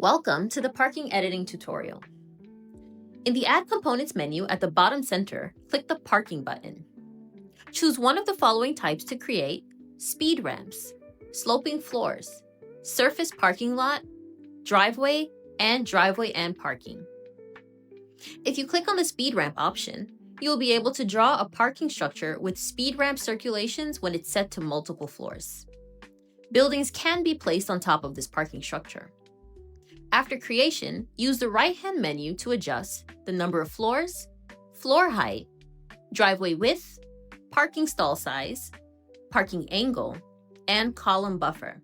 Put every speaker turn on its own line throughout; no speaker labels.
Welcome to the parking editing tutorial. In the Add Components menu at the bottom center, click the Parking button. Choose one of the following types to create: speed ramps, sloping floors, surface parking lot, driveway, and driveway and parking. If you click on the speed ramp option, you will be able to draw a parking structure with speed ramp circulations when it's set to multiple floors. Buildings can be placed on top of this parking structure. After creation, use the right-hand menu to adjust the number of floors, floor height, driveway width, parking stall size, parking angle, and column buffer.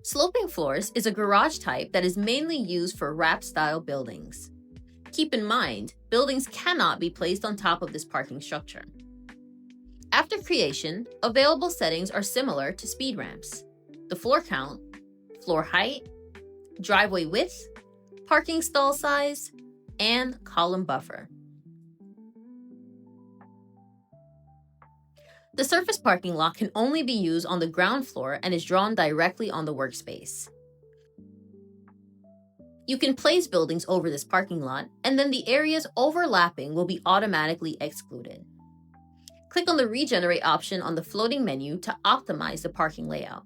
Sloping floors is a garage type that is mainly used for wrap-style buildings. Keep in mind, buildings cannot be placed on top of this parking structure. After creation, available settings are similar to speed ramps: the floor count, floor height, driveway width, parking stall size, and column buffer. The surface parking lot can only be used on the ground floor and is drawn directly on the workspace. You can place buildings over this parking lot, and then the areas overlapping will be automatically excluded. Click on the Regenerate option on the floating menu to optimize the parking layout.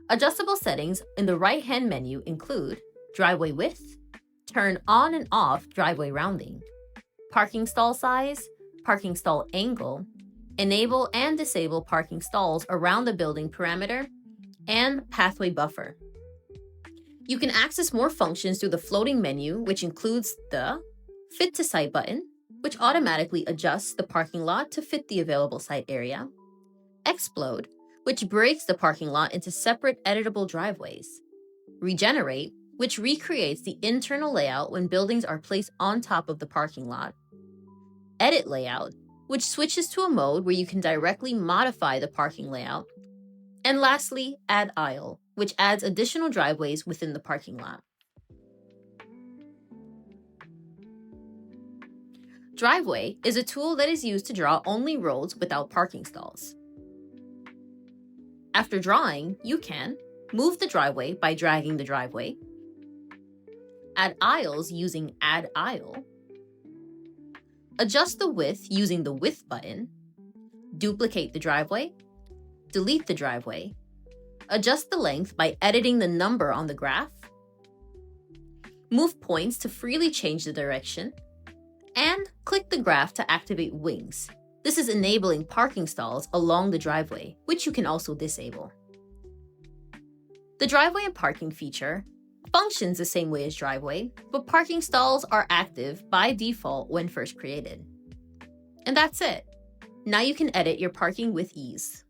Adjustable settings in the right-hand menu include driveway width, turn on and off driveway rounding, parking stall size, parking stall angle, enable and disable parking stalls around the building perimeter, and pathway buffer. You can access more functions through the floating menu, which includes the Fit to Site button, which automatically adjusts the parking lot to fit the available site area, Explode, which breaks the parking lot into separate editable driveways, Regenerate, which recreates the internal layout when buildings are placed on top of the parking lot, Edit Layout, which switches to a mode where you can directly modify the parking layout, and lastly, Add Aisle, which adds additional driveways within the parking lot. Driveway is a tool that is used to draw only roads without parking stalls. After drawing, you can move the driveway by dragging the driveway, add aisles using Add Aisle, adjust the width using the Width button, duplicate the driveway, delete the driveway, adjust the length by editing the number on the graph, move points to freely change the direction, and click the graph to activate wings. This is enabling parking stalls along the driveway, which you can also disable. The driveway and parking feature functions the same way as driveway, but parking stalls are active by default when first created. And that's it. Now you can edit your parking with ease.